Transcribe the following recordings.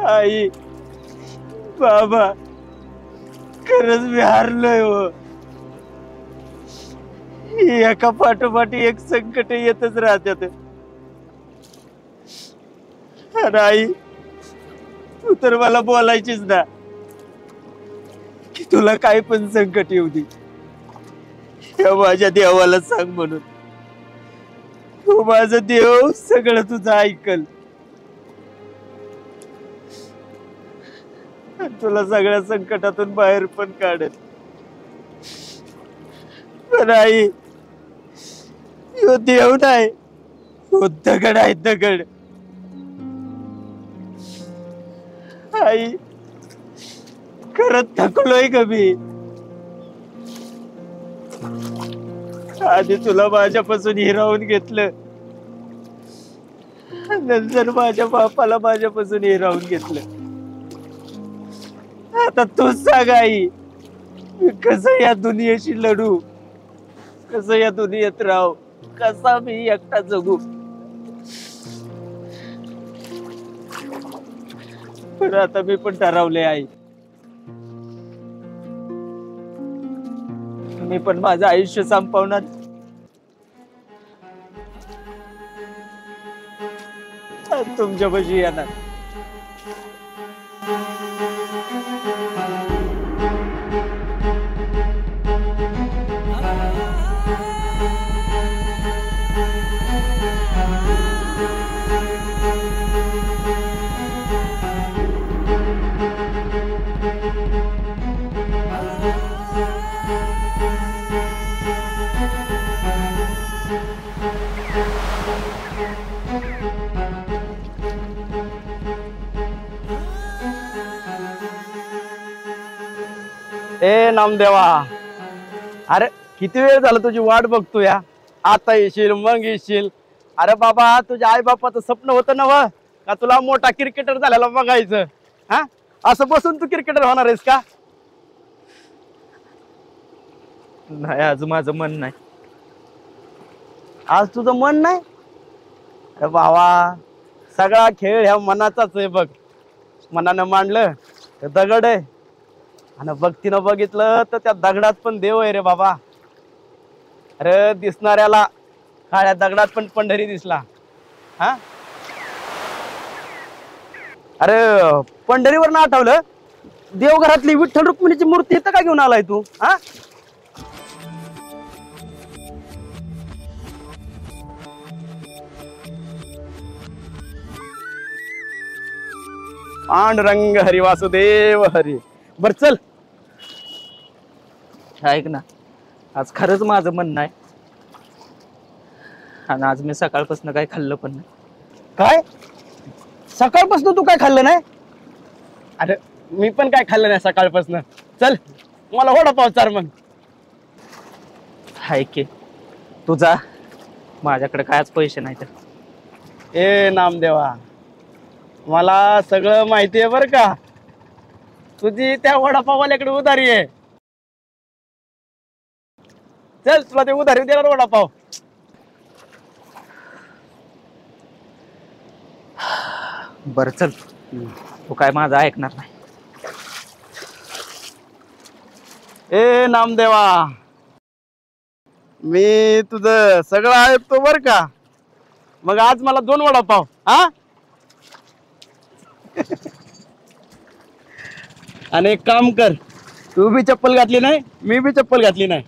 आई बाबा खरंच मी हारलोय हो. एका पाठोपाठी एक संकट येतच राहतात. अरे आई तू तर मला बोलायचीच ना की तुला काय पण संकट येऊ दे या माझ्या देवाला सांग म्हणून. तू माझा देव सगळं तुझं ऐकल. तुला सगळ्या संकटातून बाहेर पण काढेल. पण आई ह्यो देव नाही, ह्यो दगड आहे दगड. आई खरंच थकलोय ग मी. आधी तुला माझ्यापासून हिरावून घेतलं, नंतर माझ्या बापाला माझ्यापासून हिरावून घेतलं. आता तूच सांग आई मी कसं या दुनियेशी लढू, कसं या दुनियेत राहू, कसा मी एकटा जगू. पण आता मी पण ठरवले आई, मी पण माझं आयुष्य संपवणार. तुमच्यापाशी येणार. ए नामदेवा, अरे किती वेळ झाला तुझी वाट बघतो या. आता येशील मग येशील. अरे बाबा तुझ्या आई बापाचं स्वप्न होतं ना व का तुला मोठा क्रिकेटर झालेला बघायचं. हा असं बसून तू क्रिकेटर होणार आहेस का? नाही आज माझं मन नाही. आज तुझं मन नाही? अरे बाबा सगळा खेळ ह्या मनाचाच आहे बघ. मनानं मांडलं तर दगड आहे आणि भक्तीनं बघितलं तर त्या दगडात पण देव आहे रे बाबा. अरे दिसणाऱ्याला काळ्या दगडात पण पंढरी दिसला. हा अरे पंढरीवर ना आठवलं, देवघरातली विठ्ठल रुक्मिणीची मूर्ती इथं का घेऊन आलाय तू? हा पांडुरंग हरी वासुदेव हरी. बर चल. ऐक ना, आज खरंच माझं मन नाही आणि आज मी सकाळपासून काही खाल्लं पण नाही. काय सकाळपासून तू काय खाल्लं नाही? अरे मी पण काय खाल्लं नाही सकाळपासून. चल मला वडापाव चार मग. हाय की तुझा माझ्याकडे कायच पैसे नाही तर. ए नामदेवा मला सगळं माहिती आहे बर का. तुझी त्या वडापाववाल्याकडे उधारी आहे. चल तुला ते उधारी देणार वडापाव. बरं चल, तू काय माझं ऐकणार नाही. ए नामदेवा मी तुझं सगळं ऐकतो बर का. मग आज मला 2 वडापाव. हा आणि एक काम कर, तू बी चप्पल घातली नाही मी बी चप्पल घातली नाही.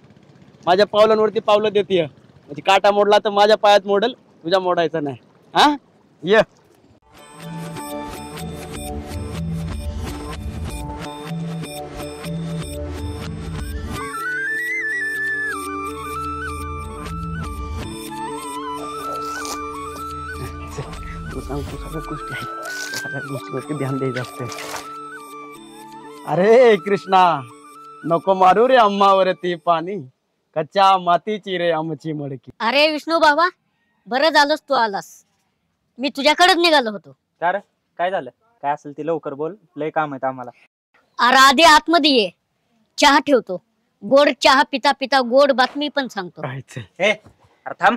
माझ्या पावलांवरती पावलं देते. म्हणजे काटा मोडला तर माझ्या पायात मोडल, तुझ्या मोडायचा नाही. हा ये. तू सांगतो सगळ्या गोष्टी आहेत, सगळ्या गोष्टीवरती ध्यान द्यायचं असते. अरे कृष्णा नको मारू रे अम्मावरती पाणी, कच्च्या मातीची रे आमची मडकी. अरे विष्णू बाबा बरं झालंस तू आलास. मी तुझ्याकडेच निघालो होतो. तर काय झालं? काय असेल ते लवकर बोल, लय काम आहेत आम्हाला. अरे आधी आतमध्ये ये, चहा ठेवतो. गोड चहा पिता पिता गोड बातमी पण सांगतो. हे अरे थांब,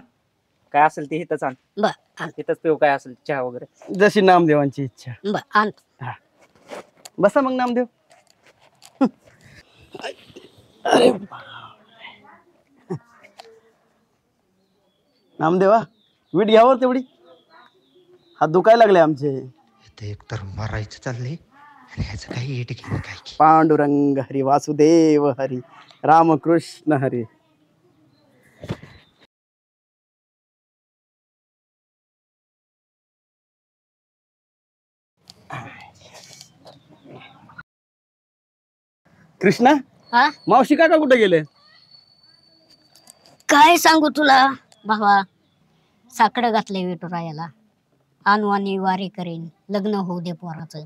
काय असेल ते इथंच आण. बर आण. इथंच पिऊ काय असेल चहा वगैरे. जशी नामदेवांची इच्छा. बर आण. बसा मग नामदेव. नामदेवा वीट घ्यावर तेवढी, हात दुखायला लागले आमचे. ते एकतर मारायचं चाललंय आणि ह्याचं काही एट घेणं काय की. पांडुरंग हरी वासुदेव हरी रामकृष्ण हरी. कृष्णा हा मावशी काका कुठे गेले? काय सांगू तुला भावा, साकडं घातलंय विठुरायाला. आणवानी वारी करीन, लग्न होऊ दे पोराचं.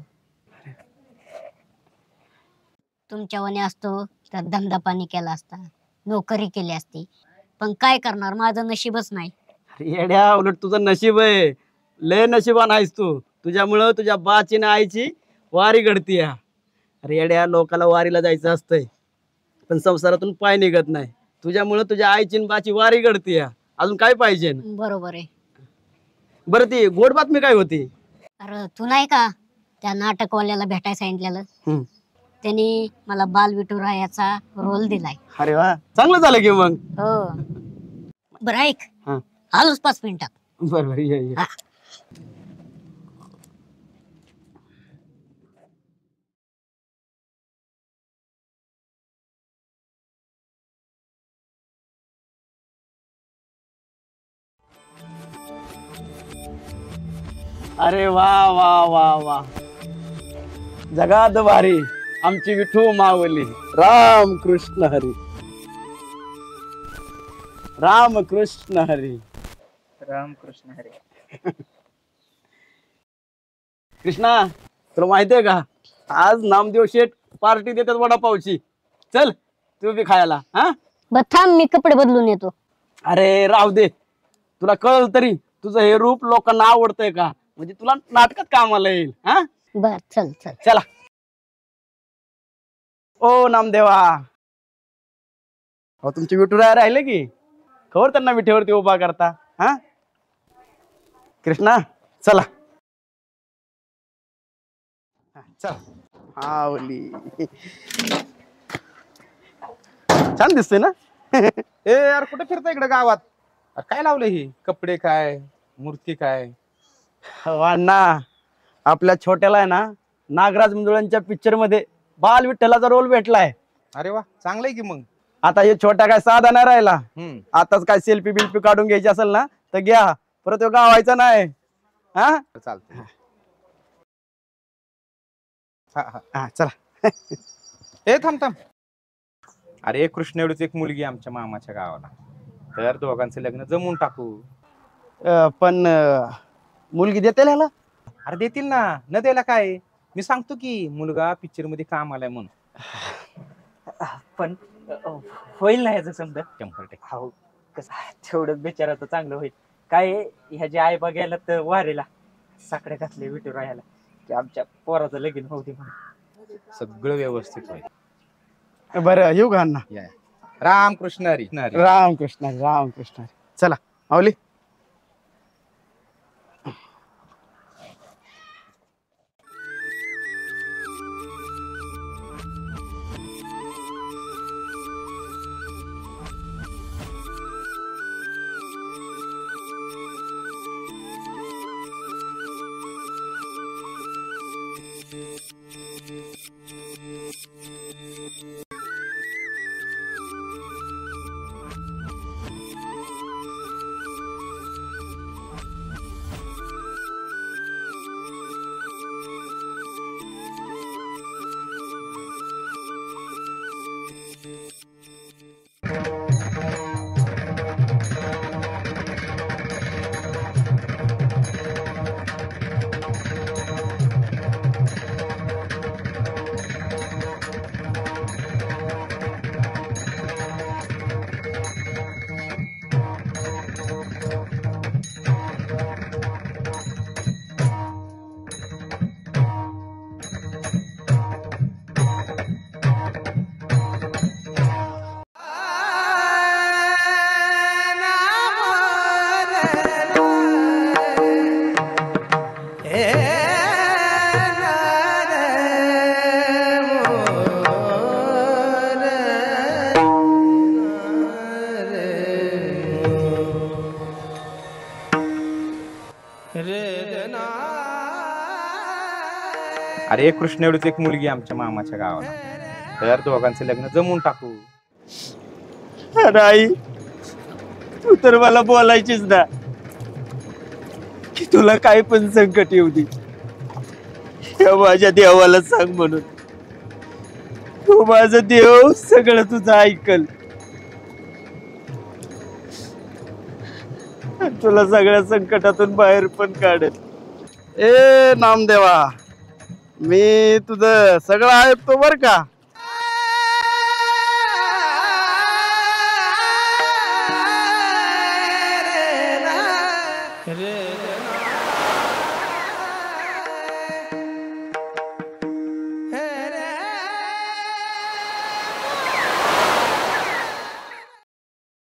तुमच्यावाने असतो तर धंदा पाणी केला असता, नोकरी केली असती, पण काय करणार, माझं नशीबच नाही. अरे येड्या, उलट तुझं नशीब आहे. लय नशिबान आहेस तू. तुझ्यामुळं तुझ्या बाची ना आईची वारी घडती. अरे येड्या, लोकाला वारीला जायचं असतंय पण संसारातून पाय निघत नाही. तुझ्यामुळं तुझ्या आईची न बाची वारी घडती. अजून काय पाहिजे? बरोबर आहे. बरं ती गोड बातमी काय होती? अरे तू नाही का त्या नाटकवाल्याला भेटायला सांगितलेलं, हम्म. त्यांनी मला बाल विठुरायाचा रोल दिलाय. अरे वा, चांगलं झालं की मग. हो. बरं ऐक, हा. आलोच 5 मिनिटात. बरोबर ये. हा. अरे वा वा वा वा, जगात भारी आमची विठू मावली. राम कृष्ण हरी, राम कृष्ण हरी. रामकृष्ण हरी. कृष्णा तुला माहितीये का, आज नामदेव शेठ पार्टी देतात वडापावची. चल तू बी खायला. हा बर थांब, मी कपडे बदलून येतो. अरे राहू दे, तुला कळल तरी तुझं हे रूप लोकांना आवडतंय का, म्हणजे तुला नाटकात कामाला येईल. हा बर चल चल. चला. ओ नामदेवा, हो तुमची विठुराया राहिले की खबर त्यांना विठेवरती उभा करता. हा कृष्णा चला. चल. हा ओली छान दिसते ना. ए यार, कुठे फिरता इकडे गावात? अरे काय लावलं ही? कपडे काय, मूर्ती काय? अण्णा, आपल्या छोट्याला आहे ना नागराज मुंदळांच्या पिक्चर मध्ये बाल विठ्ठलाचा रोल भेटलाय. अरे वा, चांगलंय की मग. आता हे छोट्या काय साधा नाही राहिला. हम्म. आताच काय सेल्फी बिल्फी काढून घ्यायची असेल ना तर घ्या, परत तो गावायचा नाही. हा चालतंय. हा हा. हा, चला. ए थांब थांब. अरे कृष्ण एवढीच एक मुलगी आमच्या मामाच्या गावाला, तर दोघांचं लग्न जमून टाकू. पण मुलगी देते ह्याला? अरे देतील ना, न द्यायला काय. मी सांगतो की मुलगा पिक्चर मध्ये काम आलाय म्हणून. पण होईल ना ह्याचं समजा. 100%. हो, कसं तेवढं बिचारा तर चांगलं होईल. काय ह्याचे आई बा गेला तर वारीला, साकडे घातले विठुरायाला की आमच्या पोराचं लगीन होऊ दे म्हणून. सगळं व्यवस्थित होईल. बरं येऊ का अण्णा? या. राम कृष्ण हरी. राम कृष्ण हरी, राम कृष्ण हरी. चला माऊली. अरे कृष्ण एवढीच एक मुलगी आमच्या मामाच्या गावाला, तर दोघांचे लग्न जमवून टाकू. अरे आई, तू तर मला बोलायचीच ना की तुला काय पण संकट येऊ दे, या माझ्या देवाला सांग म्हणून. तू माझा देव सगळं तुझं ऐकल, तुला सगळ्या संकटातून बाहेर पण काढेल. ए नामदेवा, मी तुझं सगळं ऐकतो बर का.